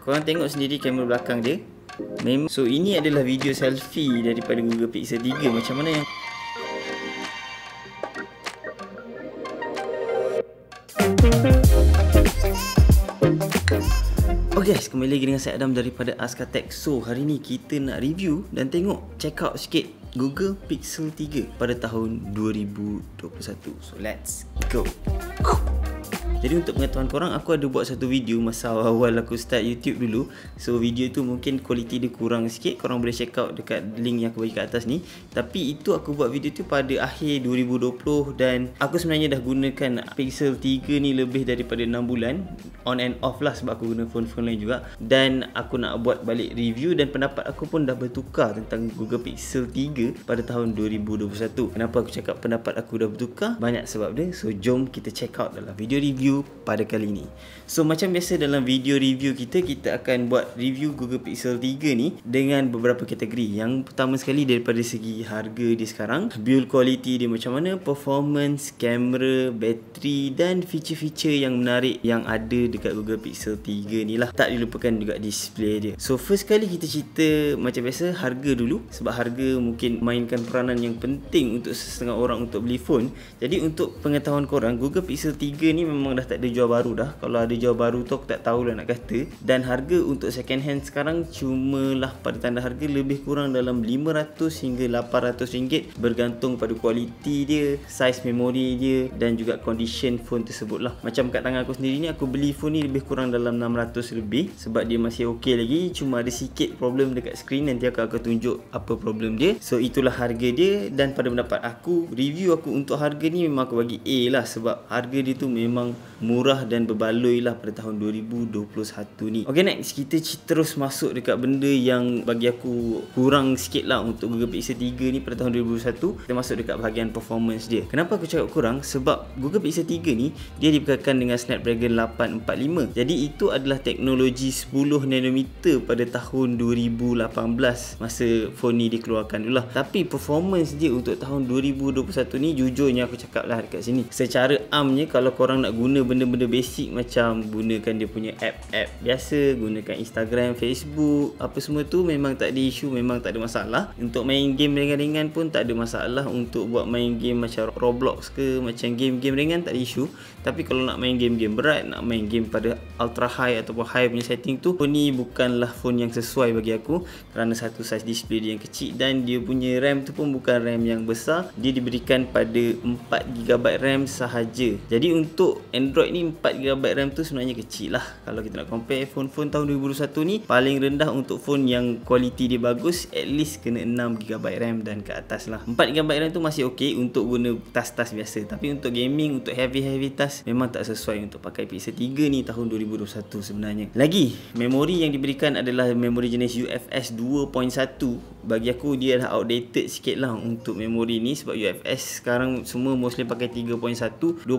Korang tengok sendiri kamera belakang dia. So ini adalah video selfie daripada Google Pixel 3. Macam mana yang Okay guys, kembali lagi dengan saya Adam daripada Askatek. So hari ni kita nak review dan tengok, check out sikit Google Pixel 3 pada tahun 2021. So let's go. Jadi untuk pengetahuan korang, aku ada buat satu video masa awal aku start YouTube dulu. So video tu mungkin kualiti dia kurang sikit, korang boleh check out dekat link yang aku bagi kat atas ni. Tapi itu aku buat video tu pada akhir 2020 dan aku sebenarnya dah gunakan Pixel 3 ni lebih daripada 6 bulan. On and off lah sebab aku guna phone-phone lain juga. Dan aku nak buat balik review dan pendapat aku pun dah bertukar tentang Google Pixel 3 pada tahun 2021. Kenapa aku cakap pendapat aku dah bertukar? Banyak sebab dia. So jom kita check out dalam video review pada kali ni. So macam biasa dalam video review kita akan buat review Google Pixel 3 ni dengan beberapa kategori. Yang pertama sekali daripada segi harga dia sekarang, build quality dia macam mana, performance, kamera, bateri dan feature-feature yang menarik yang ada dekat Google Pixel 3 ni lah. Tak dilupakan juga display dia. So first kali kita cerita macam biasa harga dulu, sebab harga mungkin mainkan peranan yang penting untuk setengah orang untuk beli phone. Jadi untuk pengetahuan korang, Google Pixel 3 ni memang dah tak ada jual baru dah. Kalau ada jual baru tu aku tak tahulah nak kata. Dan harga untuk second hand sekarang cumalah pada tanda harga lebih kurang dalam 500 hingga 800 ringgit bergantung pada kualiti dia, saiz memori dia dan juga condition phone tersebut lah. Macam kat tangan aku sendiri ni, aku beli phone ni lebih kurang dalam 600 lebih sebab dia masih okey lagi. Cuma ada sikit problem dekat screen, nanti aku akan tunjuk apa problem dia. So itulah harga dia dan pada pendapat aku, review aku untuk harga ni memang aku bagi A lah sebab harga dia tu memang murah dan berbaloi lah pada tahun 2021 ni. Okay, next kita terus masuk dekat benda yang bagi aku kurang sikit lah untuk Google Pixel 3 ni pada tahun 2021. Kita masuk dekat bahagian performance dia. Kenapa aku cakap kurang? Sebab Google Pixel 3 ni dia dibekalkan dengan Snapdragon 845. Jadi itu adalah teknologi 10nm pada tahun 2018 masa phone ni dikeluarkan dulu lah. Tapi performance dia untuk tahun 2021 ni jujurnya aku cakap lah dekat sini, secara ARM-nya kalau korang nak guna benda-benda basic macam gunakan dia punya app biasa, gunakan Instagram, Facebook, apa semua tu memang tak ada isu, memang tak ada masalah. Untuk main game ringan-ringan pun tak ada masalah. Untuk buat main game macam Roblox ke, macam game-game ringan tak ada isu. Tapi kalau nak main game-game berat, nak main game pada ultra high ataupun high punya setting tu, phone ni bukanlah phone yang sesuai bagi aku. Kerana satu saiz display dia yang kecil dan dia punya RAM tu pun bukan RAM yang besar. Dia diberikan pada 4GB RAM sahaja. Jadi untuk Android ni 4GB RAM tu sebenarnya kecil lah. Kalau kita nak compare phone-phone tahun 2021 ni, paling rendah untuk phone yang kualiti dia bagus at least kena 6GB RAM dan ke atas lah. 4GB RAM tu masih ok untuk guna tas-tas biasa. Tapi untuk gaming, untuk heavy task memang tak sesuai untuk pakai Pixel 3 ni tahun 2021 sebenarnya. Lagi, memori yang diberikan adalah memori jenis UFS 2.1. Bagi aku dia dah outdated sikit lah untuk memori ni sebab UFS sekarang semua mostly pakai 3.1. 2.1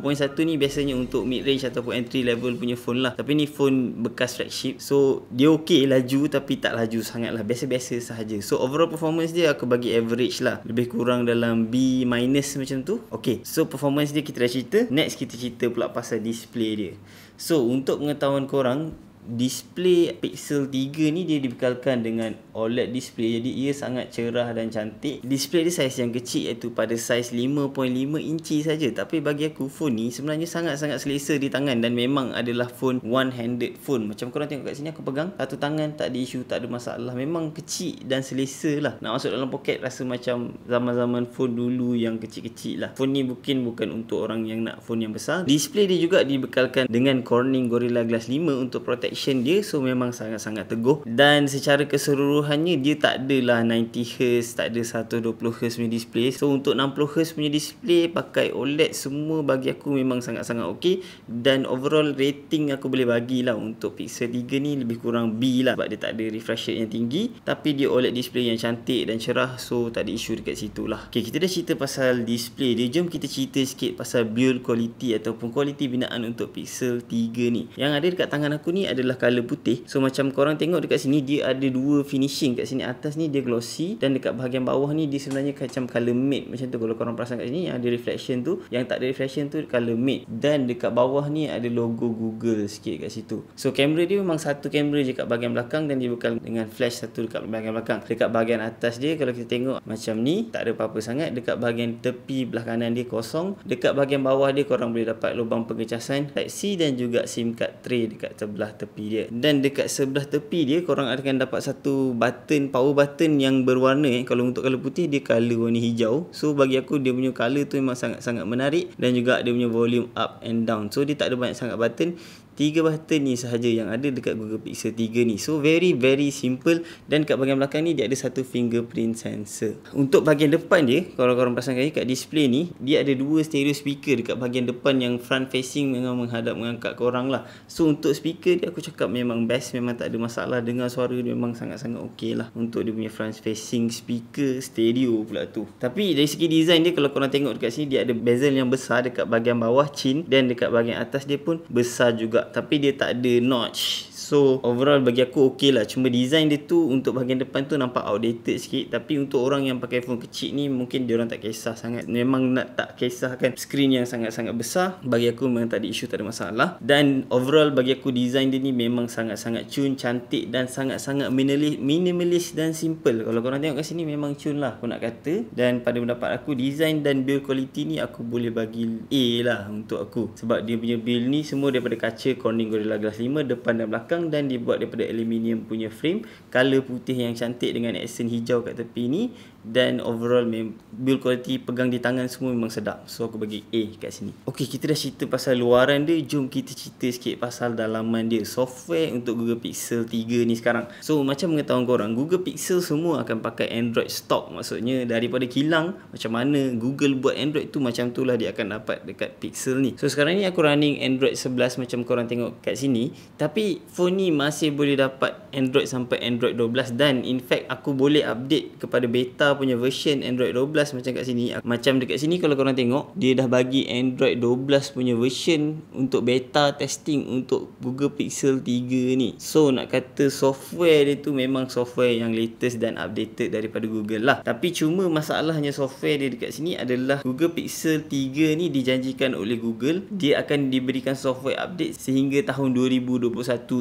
ni biasanya untuk mid range ataupun entry level punya phone lah. Tapi ni phone bekas flagship, so dia ok laju tapi tak laju sangat lah, biasa-biasa sahaja. So overall performance dia aku bagi average lah, lebih kurang dalam B- macam tu. Ok, so performance dia kita dah cerita. Next kita cerita pula pasal display dia. So untuk pengetahuan korang, display Pixel 3 ni dia dibekalkan dengan OLED display. Jadi ia sangat cerah dan cantik. Display dia saiz yang kecil iaitu pada saiz 5.5 inci saja. Tapi bagi aku phone ni sebenarnya sangat-sangat selesa di tangan dan memang adalah phone one-handed phone. Macam korang tengok kat sini aku pegang satu tangan, tak ada isu, tak ada masalah. Memang kecil dan selesa lah. Nak masuk dalam poket rasa macam zaman-zaman phone dulu yang kecil-kecil lah. Phone ni bukan untuk orang yang nak phone yang besar. Display dia juga dibekalkan dengan Corning Gorilla Glass 5 untuk protection dia. So memang sangat-sangat teguh. Dan secara keseluruhannya dia tak adalah 90Hz, tak ada 120Hz punya display. So untuk 60Hz punya display pakai OLED semua bagi aku memang sangat-sangat ok. Dan overall rating aku boleh bagilah untuk Pixel 3 ni lebih kurang B lah sebab dia tak ada refresh rate yang tinggi tapi dia OLED display yang cantik dan cerah. So tak ada isu dekat situ lah. Ok, kita dah cerita pasal display dia. Jom kita cerita sikit pasal build quality ataupun kualiti binaan untuk Pixel 3 ni. Yang ada dekat tangan aku ni ada adalah color putih. So macam korang tengok dekat sini, dia ada dua finishing. Kat sini atas ni dia glossy, dan dekat bahagian bawah ni dia sebenarnya macam color matte macam tu. Kalau korang perasan kat sini yang ada reflection tu, yang tak ada reflection tu color matte. Dan dekat bawah ni ada logo Google sikit kat situ. So kamera dia memang satu kamera je kat bahagian belakang, dan dia bekal dengan flash satu dekat bahagian belakang. Dekat bahagian atas dia kalau kita tengok macam ni, tak ada apa-apa sangat. Dekat bahagian tepi belah kanan dia kosong. Dekat bahagian bawah dia korang boleh dapat lubang pengecasan Type C dan juga SIM card tray dekat sebelah tepi dia. Dan dekat sebelah tepi dia korang akan dapat satu button, power button yang berwarna. Kalau untuk color putih dia color warna hijau. So bagi aku dia punya color tu memang sangat-sangat menarik, dan juga dia punya volume up and down. So dia tak ada banyak sangat button. 3 button ni sahaja yang ada dekat Google Pixel 3 ni. So very simple. Dan kat bahagian belakang ni dia ada satu fingerprint sensor. Untuk bahagian depan dia, kalau korang perasan kat display ni, dia ada dua stereo speaker dekat bahagian depan yang front facing, memang menghadap mengangkat korang lah. So untuk speaker dia aku cakap memang best, memang tak ada masalah. Dengar suara dia memang sangat-sangat okey lah untuk dia punya front facing speaker stereo pula tu. Tapi dari segi design dia, kalau korang tengok dekat sini, dia ada bezel yang besar dekat bahagian bawah chin, dan dekat bahagian atas dia pun besar juga, tapi dia tak ada notch. So overall bagi aku okey lah. Cuma design dia tu untuk bahagian depan tu nampak outdated sikit. Tapi untuk orang yang pakai phone kecil ni, mungkin diorang tak kisah sangat. Memang nak tak kisahkan screen yang sangat-sangat besar, bagi aku memang tak ada isu, tak ada masalah. Dan overall bagi aku design dia ni memang sangat-sangat cun, cantik, dan sangat-sangat minimalis dan simple. Kalau korang tengok kat sini memang cun lah aku nak kata. Dan pada pendapat aku, design dan build quality ni aku boleh bagi A lah untuk aku. Sebab dia punya build ni semua daripada kaca Corning Gorilla Glass 5 depan dan belakang, dan dibuat daripada aluminium punya frame, color putih yang cantik dengan accent hijau kat tepi ni. Dan overall build quality, pegang di tangan semua memang sedap. So aku bagi A kat sini. Okay, kita dah cerita pasal luaran dia. Jom kita cerita sikit pasal dalaman dia, software untuk Google Pixel 3 ni sekarang. So macam pengetahuan korang, Google Pixel semua akan pakai Android stock. Maksudnya daripada kilang, macam mana Google buat Android tu, macam tu lah dia akan dapat dekat Pixel ni. So sekarang ni aku running Android 11 macam korang tengok kat sini. Tapi phone ni masih boleh dapat Android sampai Android 12. Dan in fact aku boleh update kepada beta punya version Android 12 macam kat sini. Macam dekat sini kalau korang tengok, dia dah bagi Android 12 punya version untuk beta testing untuk Google Pixel 3 ni. So nak kata software dia tu memang software yang latest dan updated daripada Google lah. Tapi cuma masalahnya software dia dekat sini adalah Google Pixel 3 ni dijanjikan oleh Google dia akan diberikan software update sehingga tahun 2021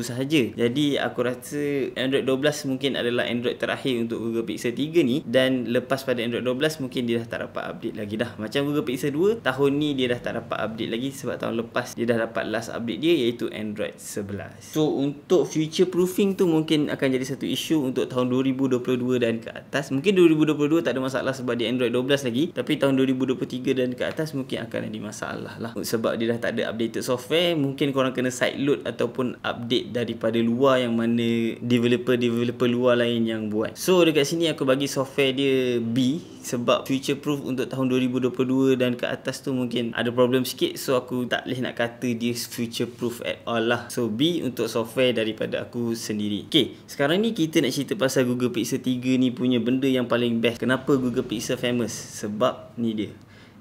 sahaja. Jadi aku rasa Android 12 mungkin adalah Android terakhir untuk Google Pixel 3 ni. Dan lepas pada Android 12 mungkin dia dah tak dapat update lagi dah. Macam Google Pixel 2 tahun ni dia dah tak dapat update lagi, sebab tahun lepas dia dah dapat last update dia, iaitu Android 11. So untuk future proofing tu mungkin akan jadi satu isu untuk tahun 2022 dan ke atas. Mungkin 2022 tak ada masalah sebab dia Android 12 lagi, tapi tahun 2023 dan ke atas mungkin akan ada masalah lah, sebab dia dah tak ada updated software. Mungkin korang kena sideload ataupun update daripada luar, yang mana developer luar lain yang buat. So dekat sini aku bagi software dia B, sebab future proof untuk tahun 2022 dan ke atas tu mungkin ada problem sikit. So aku tak boleh nak kata dia future proof at all lah. So B untuk software daripada aku sendiri. Okay, sekarang ni kita nak cerita pasal Google Pixel 3 ni punya benda yang paling best. Kenapa Google Pixel famous? Sebab ni dia,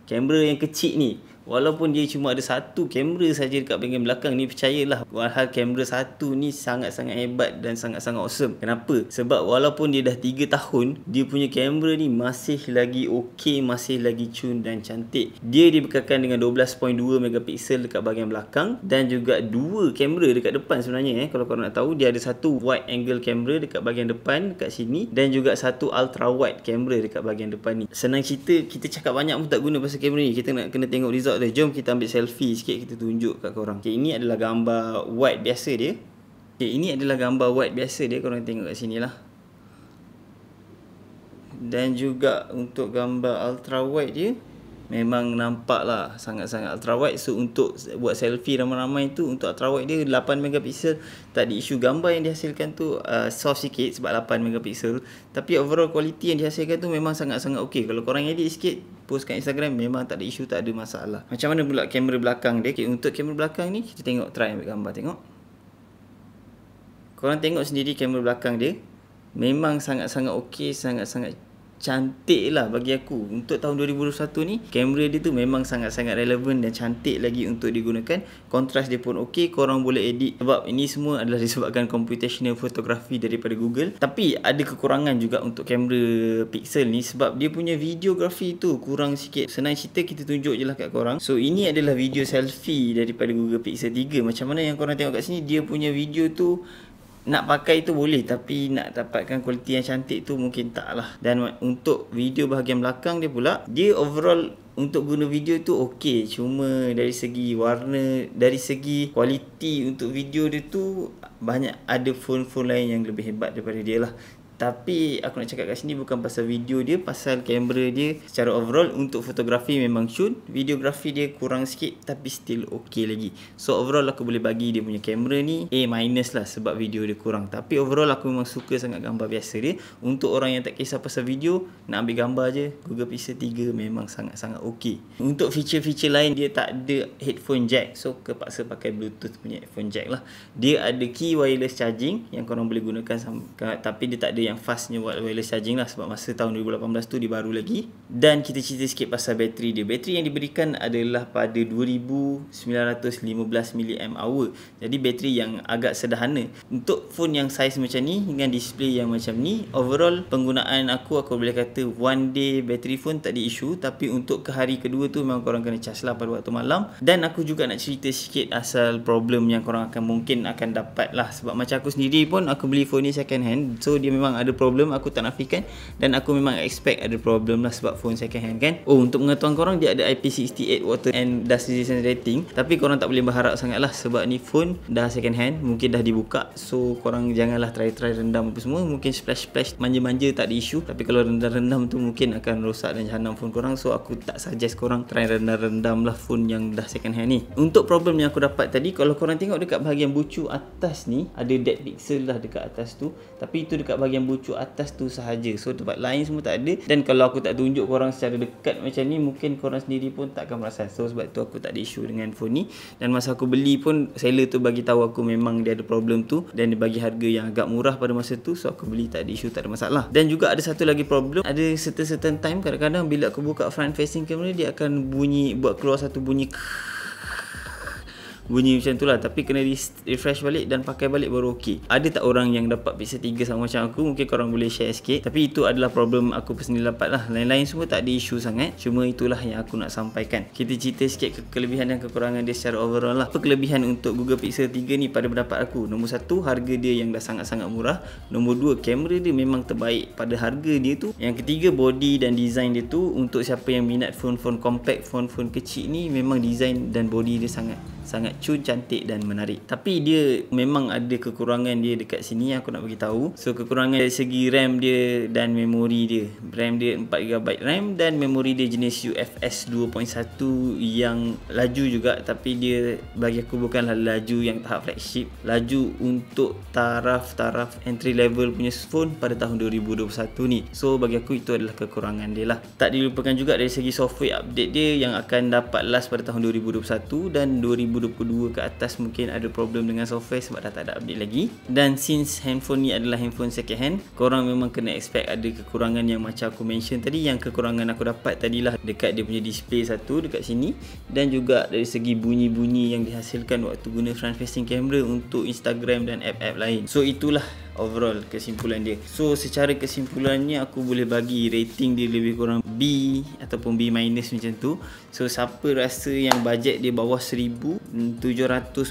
kamera yang kecil ni. Walaupun dia cuma ada satu kamera saja dekat bahagian belakang ni, percayalah walhal kamera satu ni sangat-sangat hebat dan sangat-sangat awesome. Kenapa? Sebab walaupun dia dah 3 tahun, dia punya kamera ni masih lagi okey, masih lagi cun dan cantik. Dia dibekalkan dengan 12.2 megapiksel dekat bahagian belakang, dan juga dua kamera dekat depan sebenarnya. Kalau korang nak tahu, dia ada satu wide angle kamera dekat bahagian depan kat sini, dan juga satu ultra wide kamera dekat bahagian depan ni. Senang cerita, kita cakap banyak pun tak guna pasal kamera ni. Kita nak kena tengok result. Jom kita ambil selfie sikit, kita tunjuk kat korang. Okay, ini adalah gambar wide biasa dia. Okay, ini adalah gambar wide biasa dia, korang tengok kat sini lah. Dan juga untuk gambar ultra wide dia, memang nampak lah sangat-sangat ultra wide. So untuk buat selfie ramai-ramai tu, untuk ultra wide dia 8 megapiksel, tak ada isu. Gambar yang dihasilkan tu soft sikit sebab 8 megapiksel, tapi overall quality yang dihasilkan tu memang sangat-sangat okey. Kalau korang edit sikit, post kat Instagram, memang tak ada isu, tak ada masalah. Macam mana pula kamera belakang dia? Okay, untuk kamera belakang ni kita tengok, try ambil gambar, tengok. Korang tengok sendiri kamera belakang dia memang sangat-sangat okey, sangat-sangat cantik lah bagi aku. Untuk tahun 2021 ni, kamera dia tu memang sangat-sangat relevan dan cantik lagi untuk digunakan. Kontras dia pun okey, korang boleh edit. Sebab ini semua adalah disebabkan computational photography daripada Google. Tapi ada kekurangan juga untuk kamera Pixel ni, sebab dia punya videografi tu kurang sikit. Senang cerita, kita tunjuk je lah kat korang. So ini adalah video selfie daripada Google Pixel 3. Macam mana yang korang tengok kat sini, dia punya video tu nak pakai tu boleh, tapi nak dapatkan kualiti yang cantik tu mungkin tak lah. Dan untuk video bahagian belakang dia pula, dia overall untuk guna video tu okey. Cuma dari segi warna, dari segi kualiti untuk video dia tu, banyak ada phone-phone lain yang lebih hebat daripada dia lah. Tapi aku nak cakap kat sini bukan pasal video dia, pasal kamera dia secara overall. Untuk fotografi memang cun, videografi dia kurang sikit tapi still okey lagi. So overall aku boleh bagi dia punya kamera ni A- lah, sebab video dia kurang. Tapi overall aku memang suka sangat gambar biasa dia. Untuk orang yang tak kisah pasal video, nak ambil gambar je, Google Pixel 3 memang sangat-sangat okey. Untuk feature-feature lain, dia tak ada headphone jack, so kepaksa pakai Bluetooth punya headphone jack lah. Dia ada key wireless charging yang korang boleh gunakan, tapi dia tak ada yang fastnya wireless charging lah, sebab masa tahun 2018 tu dia baru lagi. Dan kita cerita sikit pasal bateri dia. Bateri yang diberikan adalah pada 2915 mAh. Jadi bateri yang agak sederhana untuk phone yang saiz macam ni dengan display yang macam ni. Overall penggunaan aku boleh kata one day battery phone tak ada isu. Tapi untuk ke hari kedua tu memang korang kena charge lah pada waktu malam. Dan aku juga nak cerita sikit asal problem yang korang mungkin akan dapat lah. Sebab macam aku sendiri pun, aku beli phone ni second hand, so dia memang ada problem, aku tak nafikan. Dan aku memang expect ada problem lah sebab phone second hand kan. Oh, untuk pengetahuan korang, dia ada IP68 water and dust resistance rating. Tapi korang tak boleh berharap sangat lah, sebab ni phone dah second hand, mungkin dah dibuka. So korang janganlah try rendam apa semua. Mungkin splash manja-manja tak ada isu, tapi kalau rendam tu mungkin akan rosak dan jahanam phone korang. So aku tak suggest korang try rendam lah phone yang dah second hand ni. Untuk problem yang aku dapat tadi, kalau korang tengok dekat bahagian bucu atas ni, ada dead pixel lah dekat atas tu. Tapi itu dekat bahagian bucu atas tu sahaja. So tempat lain semua tak ada. Dan kalau aku tak tunjuk korang secara dekat macam ni, mungkin korang sendiri pun tak akan perasan. So sebab tu aku tak ada isu dengan phone ni. Dan masa aku beli pun, seller tu bagi tahu aku memang dia ada problem tu, dan dia bagi harga yang agak murah pada masa tu. So aku beli, tak ada isu, tak ada masalah. Dan juga ada satu lagi problem, ada certain time kadang-kadang bila aku buka front facing camera, dia akan bunyi, buat keluar satu bunyi macam tu lah. Tapi kena refresh balik dan pakai balik baru okey. Ada tak orang yang dapat Pixel 3 sama macam aku? Mungkin korang boleh share sikit. Tapi itu adalah problem aku personally dapat lah. Lain-lain semua tak ada isu sangat. Cuma itulah yang aku nak sampaikan. Kita cerita sikit kelebihan dan kekurangan dia secara overall lah. Apa kelebihan untuk Google Pixel 3 ni pada pendapat aku? Nombor 1, harga dia yang dah sangat-sangat murah. Nombor 2, kamera dia memang terbaik pada harga dia tu. Yang ketiga, body dan design dia tu, untuk siapa yang minat phone-phone compact, phone-phone kecil ni, memang design dan body dia sangat cun, cantik dan menarik. Tapi dia memang ada kekurangan dia dekat sini, aku nak bagi tahu. So kekurangan dari segi RAM dia dan memori dia. RAM dia 4GB RAM dan memori dia jenis UFS 2.1 yang laju juga, tapi dia bagi aku bukanlah laju yang tahap flagship. Laju untuk taraf entry level punya phone pada tahun 2021 ni. So bagi aku itu adalah kekurangan dia lah. Tak dilupakan juga dari segi software update dia yang akan dapat last pada tahun 2021 dan 2022 ke atas mungkin ada problem dengan software sebab dah tak ada update lagi. Dan since handphone ni adalah handphone second hand, korang memang kena expect ada kekurangan yang macam aku mention tadi. Yang kekurangan aku dapat tadilah dekat dia punya display satu dekat sini, dan juga dari segi bunyi-bunyi yang dihasilkan waktu guna front facing camera untuk Instagram dan app-app lain. So itulah overall kesimpulan dia. So secara kesimpulannya aku boleh bagi rating dia lebih kurang B ataupun B- macam tu. So siapa rasa yang bajet dia bawah 1,700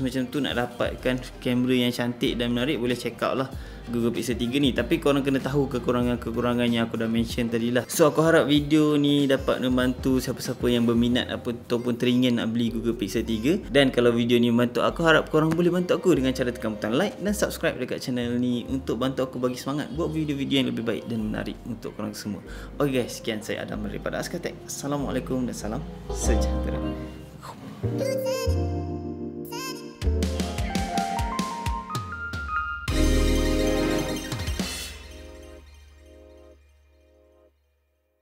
macam tu nak dapatkan kamera yang cantik dan menarik, boleh check out lah Google Pixel 3 ni. Tapi korang kena tahu kekurangan-kekurangan yang aku dah mention tadi lah. So aku harap video ni dapat membantu siapa-siapa yang berminat ataupun teringin nak beli Google Pixel 3. Dan kalau video ni membantu aku, harap korang boleh bantu aku dengan cara tekan butang like dan subscribe dekat channel ni untuk bantu aku bagi semangat buat video-video yang lebih baik dan menarik untuk korang semua. Okay guys, sekian saya Adam daripada Askatek. Assalamualaikum dan salam sejahtera.